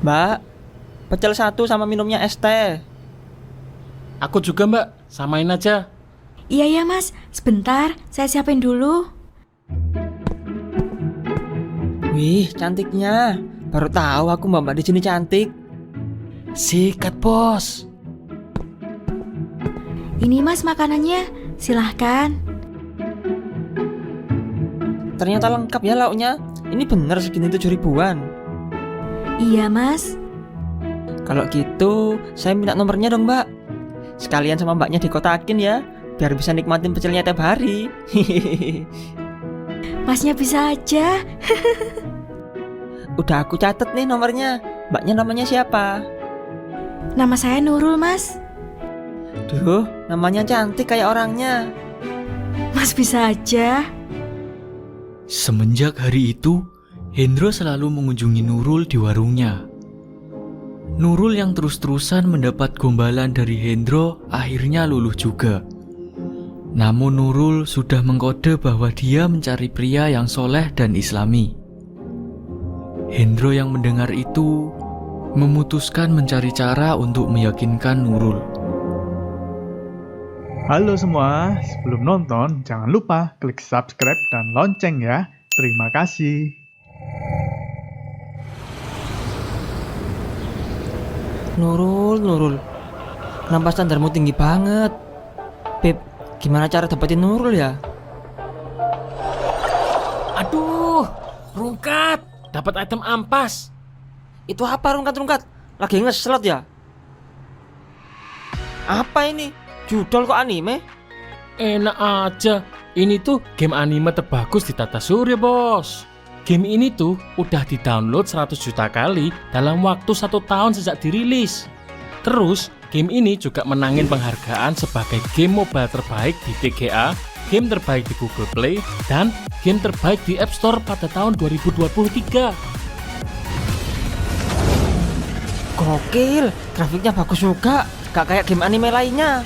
Mbak, pecel satu sama minumnya es teh. Aku juga mbak, samain aja. Iya ya mas, sebentar, saya siapin dulu. Wih, cantiknya. Baru tahu aku mbak-mbak di sini cantik. Sikat bos. Ini mas makanannya, silahkan. Ternyata lengkap ya lauknya. Ini bener segini 7 ribuan. Iya mas. Kalau gitu, saya minta nomornya dong mbak. Sekalian sama mbaknya dikotakin ya, biar bisa nikmatin pecelnya tiap hari. Masnya bisa aja. Udah aku catet nih nomornya. Mbaknya namanya siapa? Nama saya Nurul mas. Duh, namanya cantik kayak orangnya. Mas bisa aja. Semenjak hari itu, Hendro selalu mengunjungi Nurul di warungnya. Nurul yang terus-terusan mendapat gombalan dari Hendro akhirnya luluh juga. Namun Nurul sudah mengkode bahwa dia mencari pria yang soleh dan islami. Hendro yang mendengar itu memutuskan mencari cara untuk meyakinkan Nurul. Halo semua, sebelum nonton jangan lupa klik subscribe dan lonceng ya. Terima kasih. Nurul. Kenapa standarmu tinggi banget? Beb, gimana cara dapetin Nurul ya? Aduh, rungkat. Dapat item ampas. Itu apa rungkat-rungkat? Lagi ngeslot ya? Apa ini? Judul kok anime? Enak aja. Ini tuh game anime terbagus di Tata Surya bos. Game ini tuh udah di-download 100 juta kali dalam waktu 1 tahun sejak dirilis. Terus, game ini juga menangin penghargaan sebagai game mobile terbaik di TGA, game terbaik di Google Play, dan game terbaik di App Store pada tahun 2023. Gokil, grafiknya bagus juga. Gak kayak game anime lainnya.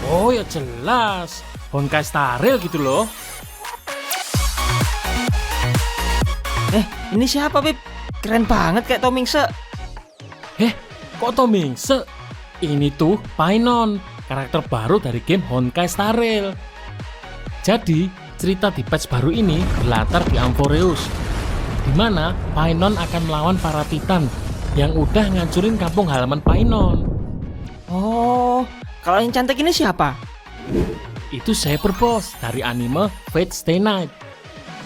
Oh ya jelas, Honkai Star Rail gitu loh. Ini siapa, Beb? Keren banget kayak Tomingse. Kok Tomingse? Ini tuh Painon, karakter baru dari game Honkai Star Rail. Jadi, cerita di patch baru ini berlatar di Amphoreus, di mana Painon akan melawan para Titan yang udah ngancurin kampung halaman Painon. Oh, kalau yang cantik ini siapa? Itu Saber Boss dari anime Fate Stay Night.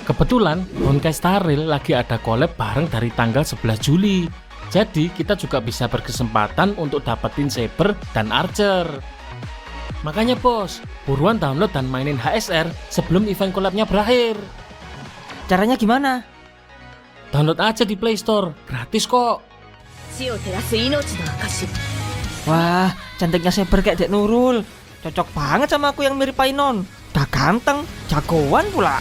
Kebetulan Honkai Star Rail lagi ada collab bareng dari tanggal 11 Juli. Jadi kita juga bisa berkesempatan untuk dapetin Saber dan Archer. Makanya bos, buruan download dan mainin HSR sebelum event collabnya berakhir. Caranya gimana? Download aja di Play Store, gratis kok. Wah, cantiknya Saber kayak Dek Nurul. Cocok banget sama aku yang mirip Painon. Udah ganteng, jagoan pula.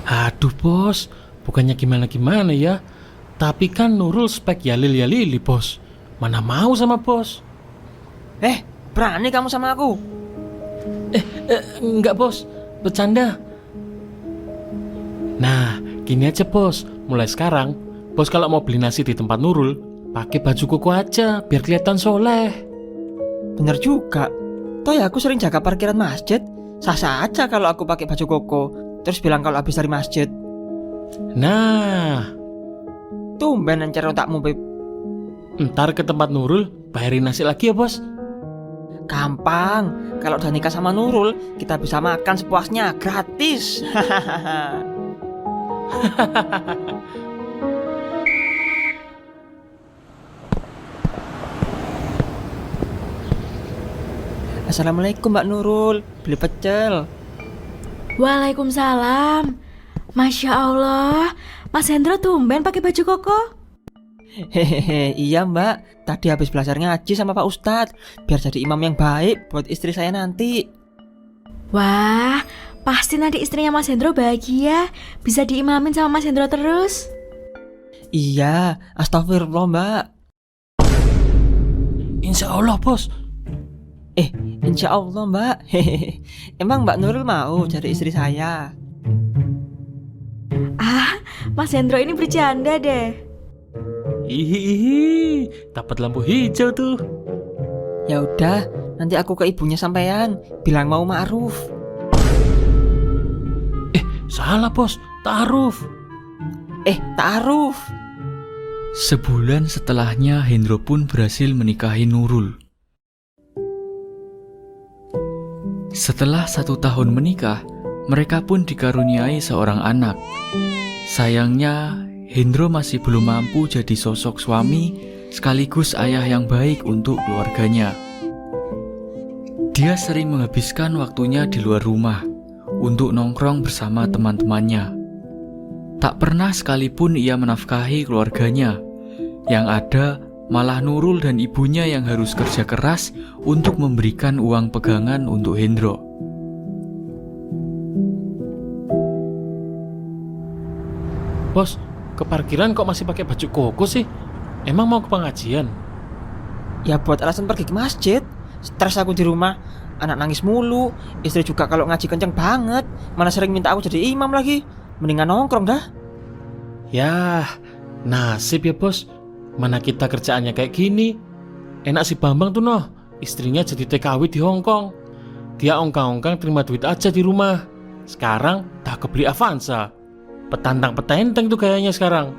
Aduh bos, bukannya gimana-gimana ya. Tapi kan Nurul spek Yalil bos. Mana mau sama bos. Berani kamu sama aku? Enggak bos, bercanda. Nah, gini aja bos. Mulai sekarang, bos kalau mau beli nasi di tempat Nurul, pakai baju koko aja, biar kelihatan soleh. Bener juga. Toh ya aku sering jaga parkiran masjid. Sah-sah aja kalau aku pakai baju koko, terus bilang kalau habis dari masjid. Nah, Tumben encer otakmu, Beb. ntar ke tempat Nurul, bayarin nasi lagi ya bos. Gampang. Kalau udah nikah sama Nurul, kita bisa makan sepuasnya, gratis. Assalamualaikum Mbak Nurul, beli pecel. Waalaikumsalam. Masya Allah, Mas Hendro tumben pakai baju koko. Hehehe, iya Mbak. Tadi habis belajar ngaji sama Pak Ustadz, biar jadi imam yang baik buat istri saya nanti. Wah, pasti nanti istrinya Mas Hendro bahagia, bisa diimamin sama Mas Hendro terus. Iya, astagfirullah Mbak. Insya Allah bos. Insya Allah Mbak. Hehehe. Emang Mbak Nurul mau jadi istri saya? Mas Hendro ini bercanda deh. Ihi, dapat lampu hijau tuh. Ya udah, nanti aku ke ibunya sampean, bilang mau ma'ruf. Salah bos, ta'aruf. Ta'aruf. Sebulan setelahnya Hendro pun berhasil menikahi Nurul. Setelah 1 tahun menikah, mereka pun dikaruniai seorang anak. Sayangnya, Hendro masih belum mampu jadi sosok suami sekaligus ayah yang baik untuk keluarganya. Dia sering menghabiskan waktunya di luar rumah untuk nongkrong bersama teman-temannya. Tak pernah sekalipun ia menafkahi keluarganya. Yang ada malah Nurul dan ibunya yang harus kerja keras untuk memberikan uang pegangan untuk Hendro. Bos, ke parkiran kok masih pakai baju koko sih? Emang mau ke pengajian? Ya buat alasan pergi ke masjid. Stres aku di rumah, anak nangis mulu, istri juga kalau ngaji kenceng banget, mana sering minta aku jadi imam lagi. Mendingan nongkrong dah. Yah, nasib ya bos. Mana kita kerjaannya kayak gini. Enak si Bambang tuh noh, istrinya jadi TKW di Hong Kong. Dia ongkang-ongkang terima duit aja di rumah. Sekarang dah kebeli Avanza. Petantang-petenteng tuh kayaknya sekarang.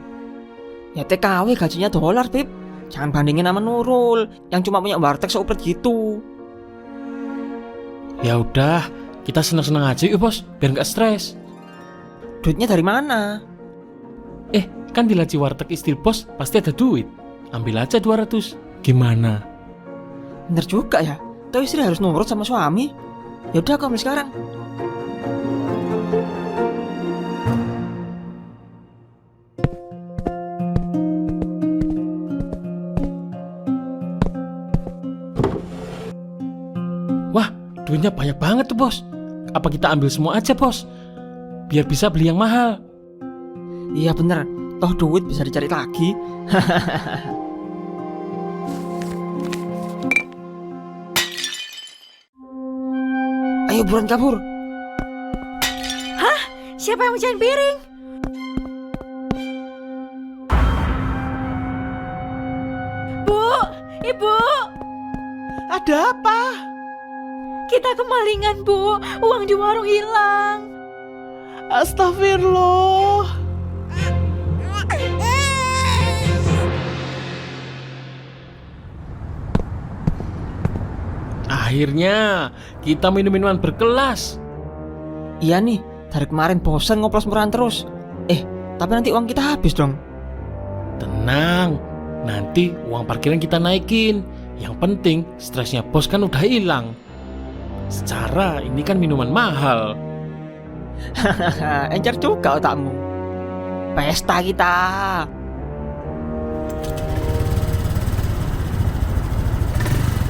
Ya TKW gajinya $, Pip. Jangan bandingin sama Nurul yang cuma punya warteg seupret gitu. Ya udah, kita seneng-seneng aja yuk bos, biar nggak stres. Duitnya dari mana? Kan di laci warteg istri bos pasti ada duit. Ambil aja 200. Gimana? Bener juga ya. Tuh istri harus nurut sama suami. Ya udah aku ambil sekarang. Wah, duitnya banyak banget tuh bos. Apa kita ambil semua aja bos? Biar bisa beli yang mahal. Iya bener. Toh duit bisa dicari lagi. Ayo buruan kabur. Siapa yang mecahin piring? Bu, Ibu, Ada apa? kita kemalingan, Bu. Uang di warung hilang. Astagfirullah. Akhirnya kita minum minuman berkelas. Iya nih, dari kemarin bosan ngoplos murahan terus. Tapi nanti uang kita habis dong. Tenang, nanti uang parkiran kita naikin. Yang penting stresnya bos kan udah hilang. Secara ini kan minuman mahal. Encer juga otakmu. Pesta kita.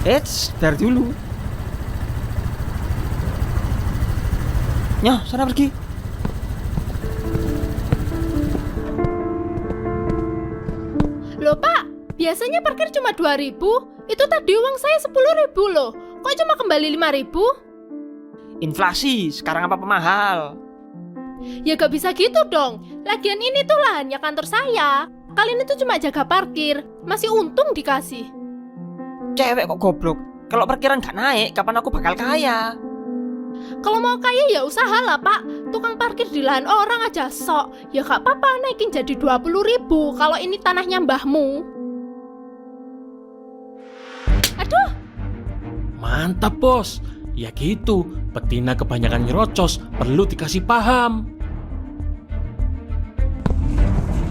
Eits, dari dulu. Nyoh, sana pergi. Loh Pak, biasanya parkir cuma 2.000. Itu tadi uang saya 10.000 loh. Kok cuma kembali 5.000? Inflasi, sekarang apa mahal? Ya gak bisa gitu dong. Lagian ini tuh lahannya kantor saya. Kalian itu cuma jaga parkir. Masih untung dikasih. Cewek kok goblok. Kalau parkiran gak naik, kapan aku bakal kaya? Kalau mau kaya ya usaha lah Pak. Tukang parkir di lahan orang aja sok. Ya gak apa-apa naikin jadi 20.000 kalau ini tanahnya mbahmu. Aduh, Mantap bos. Ya gitu, betina kebanyakan nyerocos, perlu dikasih paham.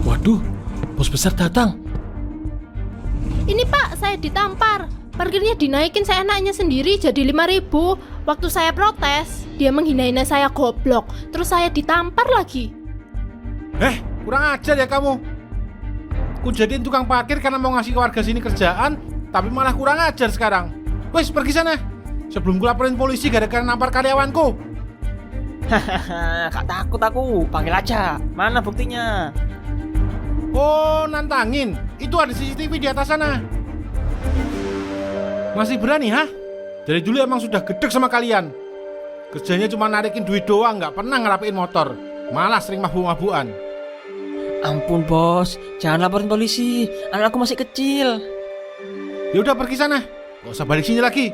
Waduh, bos besar datang. ini Pak saya ditampar. Parkirnya dinaikin seenaknya sendiri jadi 5.000. Waktu saya protes, dia menghina-hina saya goblok. Terus saya ditampar lagi. Kurang ajar ya kamu. Ku jadiin tukang parkir karena mau ngasih ke warga sini kerjaan, tapi malah kurang ajar sekarang. Wes, pergi sana. Sebelum ku laporin polisi gara-gara nampar karyawanku. Hahaha, gak takut aku. Panggil aja. Mana buktinya? Oh, nantangin. Itu ada CCTV di atas sana. Masih berani, hah? Dari dulu emang sudah gedek sama kalian. Kerjanya cuma narikin duit doang, gak pernah ngerapiin motor. Malah sering mabuk-mabukan. Ampun bos, jangan laporin polisi. Anakku masih kecil. Ya udah pergi sana. Gak usah balik sini lagi.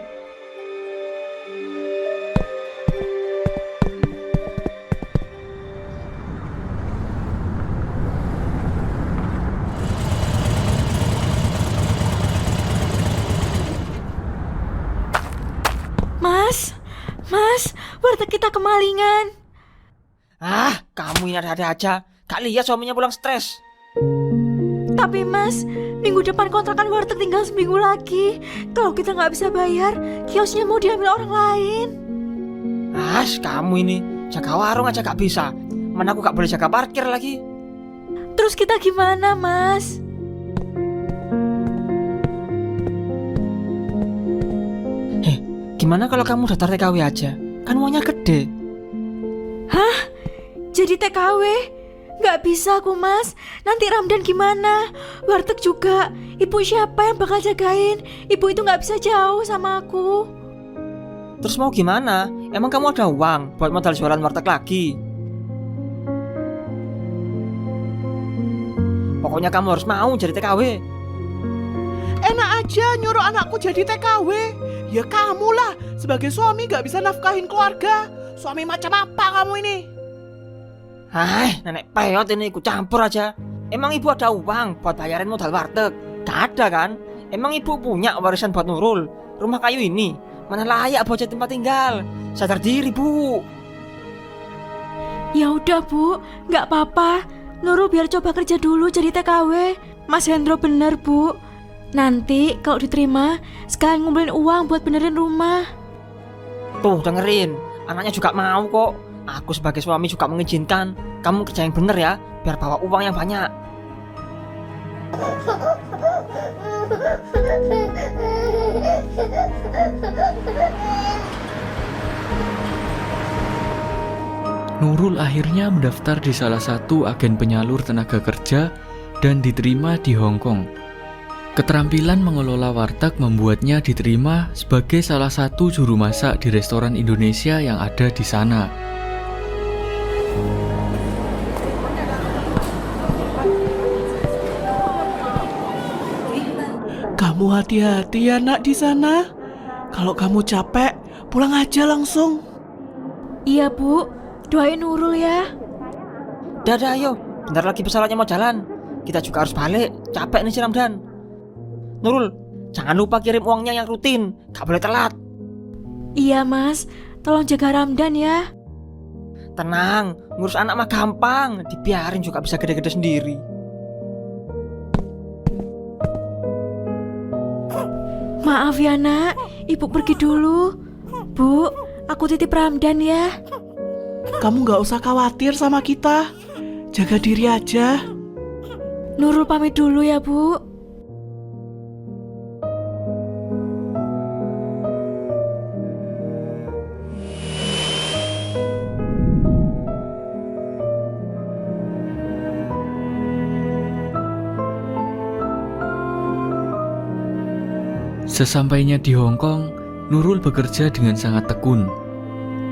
Mas, warteg kita kemalingan. Ah, kamu ini ada-ada aja. Gak lihat suaminya pulang stres. Tapi Mas, minggu depan kontrakan warteg tinggal seminggu lagi. Kalau kita nggak bisa bayar, kiosnya mau diambil orang lain. Kamu ini jaga warung aja gak bisa. Mana aku gak boleh jaga parkir lagi. Terus kita gimana, Mas? Gimana kalau kamu daftar TKW aja? Kan uangnya gede. Jadi TKW? Nggak bisa aku, Mas. Nanti Ramdan gimana? Warteg juga. Ibu siapa yang bakal jagain? Ibu itu nggak bisa jauh sama aku. Terus mau gimana? Emang kamu ada uang buat modal jualan warteg lagi? Pokoknya kamu harus mau jadi TKW. Enak aja nyuruh anakku jadi TKW. Ya kamu lah, sebagai suami gak bisa nafkahin keluarga. Suami macam apa kamu ini? Nenek peyot ini ikut campur aja. Emang ibu ada uang buat bayarin modal warteg? Gak ada kan? Emang ibu punya warisan buat Nurul? Rumah kayu ini mana layak buat jadi tempat tinggal? Sadar diri, Bu. Ya udah, Bu, nggak apa-apa. Nurul biar coba kerja dulu jadi TKW. Mas Hendro bener, Bu. Nanti kalau diterima, sekalian ngumpulin uang buat benerin rumah. Tuh dengerin, anaknya juga mau kok. Aku sebagai suami juga mengizinkan. Kamu kerja yang bener ya, biar bawa uang yang banyak. Nurul akhirnya mendaftar di salah satu agen penyalur tenaga kerja dan diterima di Hong Kong. Keterampilan mengelola warteg membuatnya diterima sebagai salah satu juru masak di restoran Indonesia yang ada di sana. Kamu hati-hati ya nak di sana. Kalau kamu capek, pulang aja langsung. Iya, Bu. Doain Nurul ya. Dadah ayo, bentar lagi pesawatnya mau jalan. Kita juga harus balik, capek nih si Ramdan. Nurul, jangan lupa kirim uangnya yang rutin, gak boleh telat. Iya, Mas. Tolong jaga Ramdan ya. Tenang, ngurus anak mah gampang, dibiarin juga bisa gede-gede sendiri. Maaf ya, Nak. Ibu pergi dulu. Bu, aku titip Ramdan ya. Kamu gak usah khawatir sama kita. Jaga diri aja. Nurul pamit dulu ya, Bu. Sesampainya di Hong Kong, Nurul bekerja dengan sangat tekun.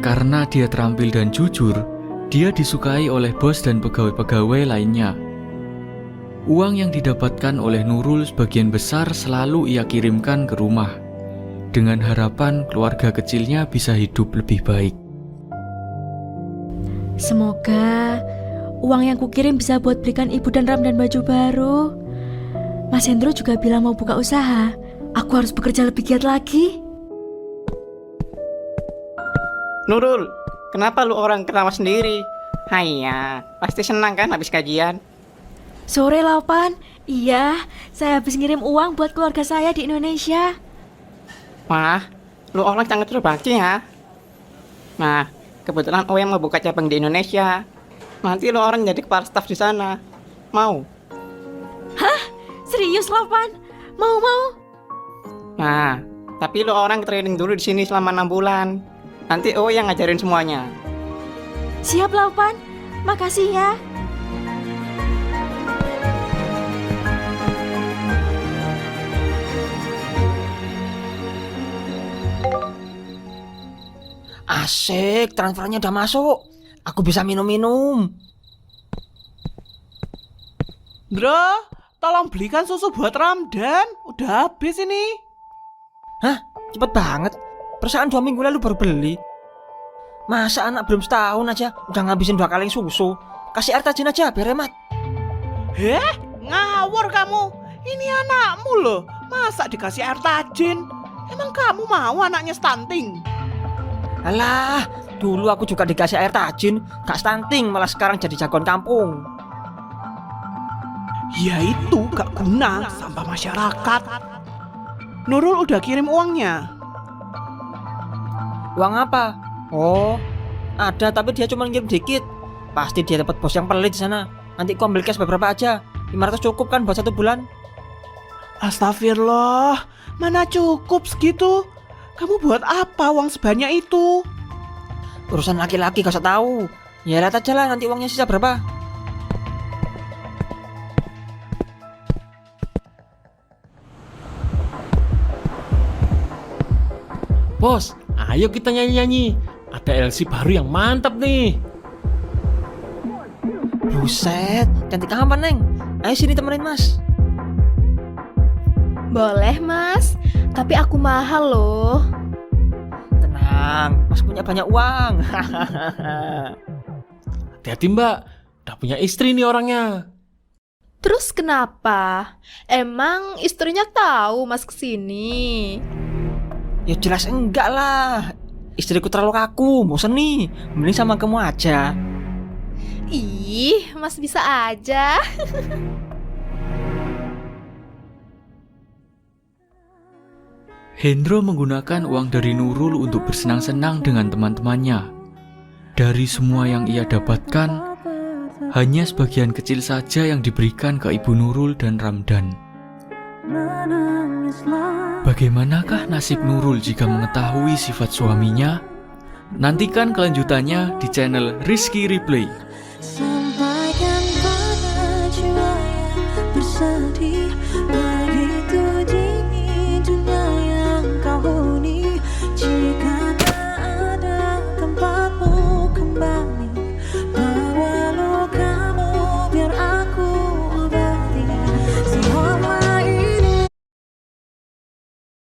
Karena dia terampil dan jujur, dia disukai oleh bos dan pegawai-pegawai lainnya. Uang yang didapatkan oleh Nurul sebagian besar selalu ia kirimkan ke rumah, dengan harapan keluarga kecilnya bisa hidup lebih baik. Semoga uang yang kukirim bisa buat belikan ibu dan Ramdan baju baru. Mas Hendro juga bilang mau buka usaha. Aku harus bekerja lebih giat lagi. Nurul, kenapa lu orang ketawa sendiri? Haiya, pasti senang kan habis kajian? Sore, Laupan. Iya, saya habis ngirim uang buat keluarga saya di Indonesia. Wah, lu orang sangat berbakti ya. Nah, kebetulan Oya mau buka cabang di Indonesia. Nanti lu orang jadi kepala staf di sana. Mau? Serius, Laupan? Mau. Nah, tapi lu orang training dulu di sini selama 6 bulan. Nanti Oya ngajarin semuanya. Siap, Laupan. Makasih ya. Asik, transferannya udah masuk. Aku bisa minum-minum. Hendro, tolong belikan susu buat Ramdan. Udah habis ini. Hah? Cepet banget. Perasaan 2 minggu lalu baru beli. Masa anak belum setahun aja udah ngabisin 2 kaleng susu? Kasih air tajin aja biar hemat. Ngawur kamu. Ini anakmu loh. Masa dikasih air tajin? Emang kamu mau anaknya stunting? Alah, dulu aku juga dikasih air tajin, gak stunting, malah sekarang jadi jagoan kampung. Ya itu gak guna, sampah masyarakat. Nurul udah kirim uangnya. Uang apa? Oh, ada tapi dia cuma ngirim dikit. Pasti dia dapat bos yang pelit di sana. Nanti aku ambil cash beberapa aja. 500 cukup kan buat 1 bulan? Astagfirullah, mana cukup segitu? Kamu buat apa uang sebanyak itu? Urusan laki-laki gak usah tahu. Ya lihat aja lah nanti uangnya sisa berapa. Bos, ayo kita nyanyi-nyanyi. Ada LC baru yang mantap nih. Buset, cantik amat Neng. Ayo sini temenin Mas. Boleh mas, tapi aku mahal loh. Tenang, Mas punya banyak uang. Hati-hati mbak, udah punya istri nih orangnya. Terus kenapa? Emang istrinya tahu mas kesini? Ya jelas enggak lah. Istriku terlalu kaku, bosen nih. Mending sama kamu aja. Ih, mas bisa aja. Hendro menggunakan uang dari Nurul untuk bersenang-senang dengan teman-temannya. Dari semua yang ia dapatkan, hanya sebagian kecil saja yang diberikan ke Ibu Nurul dan Ramdan. Bagaimanakah nasib Nurul jika mengetahui sifat suaminya? Nantikan kelanjutannya di channel Rizky Replay.